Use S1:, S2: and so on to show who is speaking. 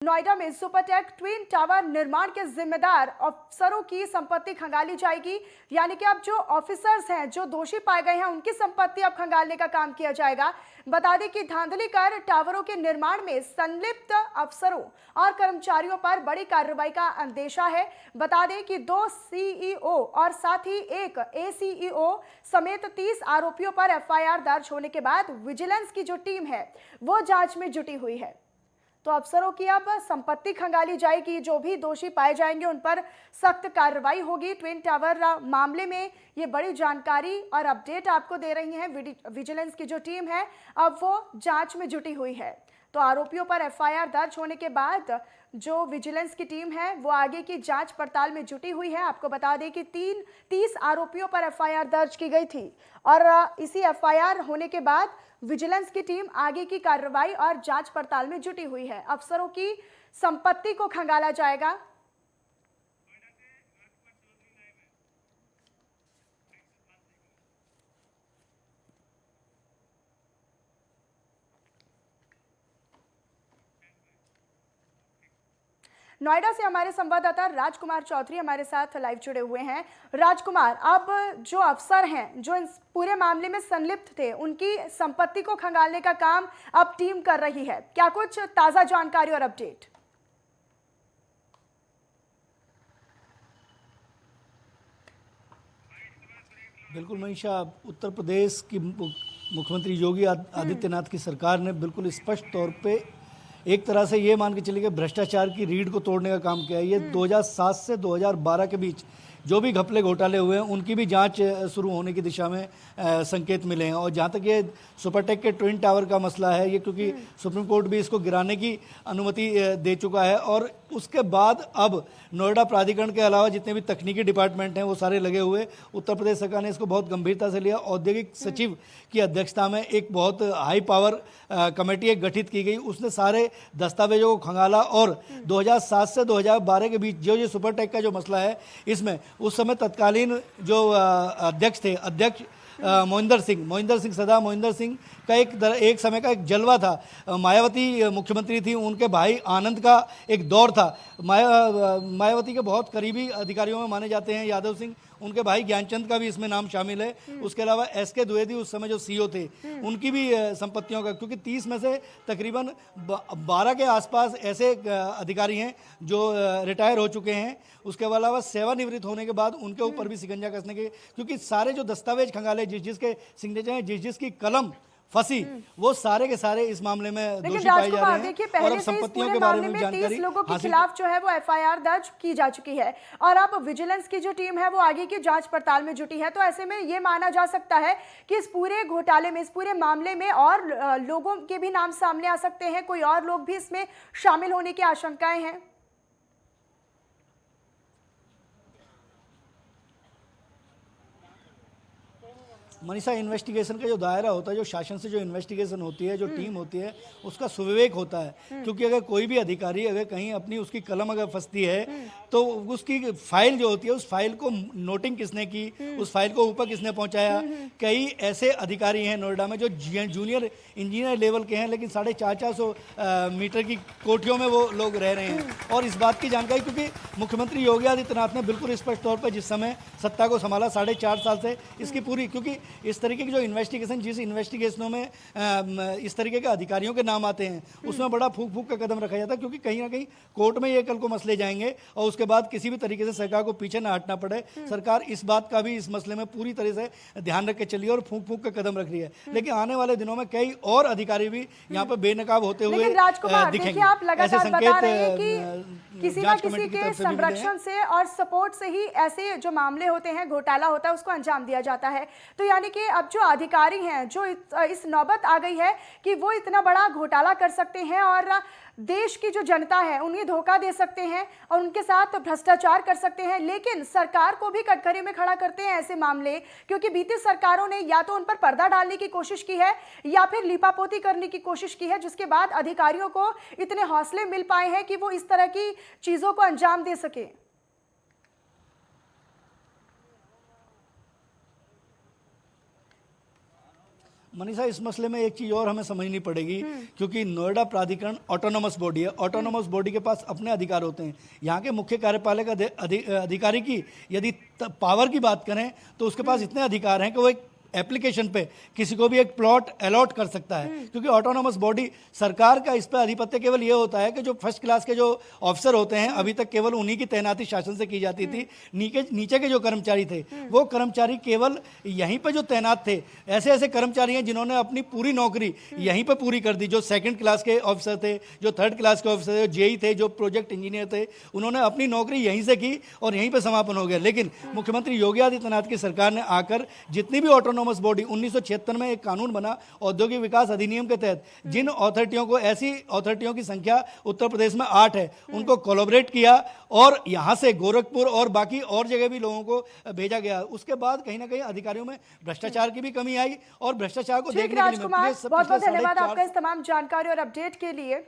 S1: नोएडा में Supertech twin tower निर्माण के जिम्मेदार अफसरों की संपत्ति खंगाली जाएगी। यानी कि अब जो ऑफिसर्स हैं, जो दोषी पाए गए हैं, उनकी संपत्ति अब खंगालने का काम किया जाएगा। बता दें कि धांधली कर टावरों के निर्माण में संलिप्त अफसरों और कर्मचारियों पर बड़ी कार्रवाई का अंदेशा है। बता दें कि 2 सीईओ और साथ ही एक एसीईओ समेत 30 आरोपियों पर एफआईआर दर्ज होने के बाद विजिलेंस की जो टीम है वो जांच में जुटी हुई है। तो अफसरों की अब संपत्ति खंगाली जाएगी। जो भी दोषी पाए जाएंगे उन पर सख्त कार्रवाई होगी। ट्विन टावर मामले में ये बड़ी जानकारी और अपडेट आपको दे रही है विजिलेंस की जो टीम है, अब वो जांच में जुटी हुई है। तो आरोपियों पर एफआईआर दर्ज होने के बाद जो विजिलेंस की टीम है वो आगे की जांच पड़ताल में जुटी हुई है। आपको बता दें कि 30 आरोपियों पर एफआईआर दर्ज की गई थी और इसी एफआईआर होने के बाद विजिलेंस की टीम आगे की कार्रवाई और जांच पड़ताल में जुटी हुई है। अफसरों की संपत्ति को खंगाला जाएगा। नोएडा से हमारे संवाददाता राजकुमार चौधरी हमारे साथ लाइव जुड़े हुए हैं। राजकुमार, अब जो अफसर हैं जो इस पूरे मामले में संलिप्त थे, उनकी संपत्ति को खंगालने का काम अब टीम कर रही है। क्या कुछ ताजा जानकारी और अपडेट?
S2: बिल्कुल मनीषा, उत्तर प्रदेश की मुख्यमंत्री योगी आदित्यनाथ की सरकार ने बिल्कुल स्पष्ट तौर पे एक तरह से ये मान के चलिए कि भ्रष्टाचार की रीढ़ को तोड़ने का काम किया है। ये 2007 से 2012 के बीच जो भी घपले घोटाले हुए हैं उनकी भी जांच शुरू होने की दिशा में संकेत मिले हैं। और जहाँ तक ये सुपरटेक के ट्विन टावर का मसला है, ये क्योंकि सुप्रीम कोर्ट भी इसको गिराने की अनुमति दे चुका है और उसके बाद अब नोएडा प्राधिकरण के अलावा जितने भी तकनीकी डिपार्टमेंट हैं वो सारे लगे हुए। उत्तर प्रदेश सरकार ने इसको बहुत गंभीरता से लिया। औद्योगिक सचिव की अध्यक्षता में एक बहुत हाई पावर कमेटी एक गठित की गई। उसने सारे दस्तावेजों को खंगाला और 2007 से 2012 के बीच जो सुपरटेक का जो मसला है, इसमें उस समय तत्कालीन जो अध्यक्ष थे, अध्यक्ष मोहिंदर सिंह सदा मोहिंदर सिंह का एक समय का एक जलवा था। मायावती मुख्यमंत्री थी, उनके भाई आनंद का एक दौर था। मायावती के बहुत करीबी अधिकारियों में माने जाते हैं यादव सिंह, उनके भाई ज्ञानचंद का भी इसमें नाम शामिल है। उसके अलावा एसके द्विवेदी उस समय जो सीईओ थे, उनकी भी संपत्तियों का, क्योंकि 30 में से तकरीबन 12 के आसपास ऐसे अधिकारी हैं जो रिटायर हो चुके हैं। उसके अलावा सेवानिवृत्त होने के बाद उनके ऊपर भी शिकंजा कसने के, क्योंकि सारे जो दस्तावेज खंगाले जिसके सिग्नेचर हैं, जिसकी कलम फंसी, वो सारे के सारे इस मामले में दोषी पाए जा रहे हैं।
S1: देखिए, पहले से इस पूरे मामले में 30 लोगों के खिलाफ जो है वो एफआईआर दर्ज की जा चुकी है और अब विजिलेंस की जो टीम है वो आगे की जांच पड़ताल में जुटी है। तो ऐसे में ये माना जा सकता है कि इस पूरे घोटाले में, इस पूरे मामले में और लोगों के भी नाम सामने आ सकते हैं। कोई और लोग भी इसमें शामिल होने की आशंकाएं हैं।
S2: मनीषा, इन्वेस्टिगेशन का जो दायरा होता है, जो शासन से जो इन्वेस्टिगेशन होती है, जो टीम होती है, उसका सुविवेक होता है। क्योंकि अगर कोई भी अधिकारी अगर कहीं अपनी उसकी कलम अगर फंसती है तो उसकी फाइल जो होती है, उस फाइल को नोटिंग किसने की, उस फाइल को ऊपर किसने पहुंचाया। कई ऐसे अधिकारी हैं नोएडा में जो जूनियर इंजीनियर लेवल के हैं, लेकिन 450 मीटर की कोठियों में वो लोग रह रहे हैं। और इस बात की जानकारी क्योंकि मुख्यमंत्री योगी आदित्यनाथ ने बिल्कुल स्पष्ट तौर पर जिस समय सत्ता को संभाला 4.5 साल से, इसकी पूरी, क्योंकि इस तरीके की जो इन्वेस्टिगेशन, जिस इन्वेस्टिगेशनों में इस तरीके के अधिकारियों के नाम आते हैं, उसमें बड़ा फूक फूक का कदम रखा जाता है। क्योंकि कहीं ना कहीं कोर्ट में ये कल को मसले जाएंगे और उसके बाद किसी भी तरीके से सरकार को पीछे ना हटना पड़े। सरकार इस बात का भी इस मसले में पूरी तरह से ध्यान रख के चली और फूक फूक का कदम रख रही है। लेकिन आने वाले दिनों में कई और अधिकारी भी यहाँ पर बेनकाब होते हुए दिखेंगे।
S1: आप लगातार बता रहे हैं कि किसी ना किसी के संरक्षण से और सपोर्ट से ही ऐसे जो मामले होते हैं, घोटाला होता है, उसको अंजाम दिया जाता है। तो यानी कि अब जो अधिकारी हैं, जो इस नौबत आ गई है कि वो इतना बड़ा घोटाला कर सकते हैं और देश की जो जनता है उन्हें धोखा दे सकते हैं और उनके साथ भ्रष्टाचार कर सकते हैं, लेकिन सरकार को भी कटघरे में खड़ा करते हैं ऐसे मामले। क्योंकि बीती सरकारों ने या तो उन पर पर्दा डालने की कोशिश की है या फिर लीपापोती करने की कोशिश की है, जिसके बाद अधिकारियों को इतने हौसले मिल पाए हैं कि वो इस तरह की चीजों को अंजाम दे सके।
S2: मनीषा, इस मसले में एक चीज और हमें समझनी पड़ेगी, क्योंकि नोएडा प्राधिकरण ऑटोनोमस बॉडी है। ऑटोनोमस बॉडी के पास अपने अधिकार होते हैं। यहाँ के मुख्य कार्यपालक अधिकारी की यदि पावर की बात करें तो उसके पास इतने अधिकार हैं कि वो एक एप्लीकेशन पे किसी को भी एक प्लॉट अलॉट कर सकता है, क्योंकि ऑटोनोमस बॉडी सरकार का इस पर आधिपत्य केवल ये होता है कि जो फर्स्ट क्लास के जो ऑफिसर होते हैं, अभी तक केवल उन्हीं की तैनाती शासन से की जाती थी। नीचे के जो कर्मचारी थे, वो कर्मचारी केवल यहीं पे जो तैनात थे, ऐसे ऐसे कर्मचारी हैं जिन्होंने अपनी पूरी नौकरी यहीं पे पूरी कर दी। जो सेकंड क्लास के ऑफिसर थे, जो थर्ड क्लास के ऑफिसर थे, जो जेई थे, जो प्रोजेक्ट इंजीनियर थे, उन्होंने अपनी नौकरी यहीं से की और यहीं पे समापन हो गया। लेकिन मुख्यमंत्री योगी आदित्यनाथ की सरकार ने आकर जितनी भी ऑटोनोमस बॉडी 1976 में एक कानून बना औद्योगिक विकास अधिनियम के तहत, जिन अथॉरिटियों को, ऐसी अथॉरिटियों की संख्या उत्तर प्रदेश में 8 है, उनको कोलैबोरेट किया और यहां से गोरखपुर और बाकी और जगह भी लोगों को भेजा गया। उसके बाद कहीं ना कहीं अधिकारियों में भ्रष्टाचार की भी कमी आई और भ्रष्टाचार को देखने के लिए
S1: राजकुमार, बहुत बहुत धन्यवाद आपका इस तमाम जानकारी और अपडेट के लिए।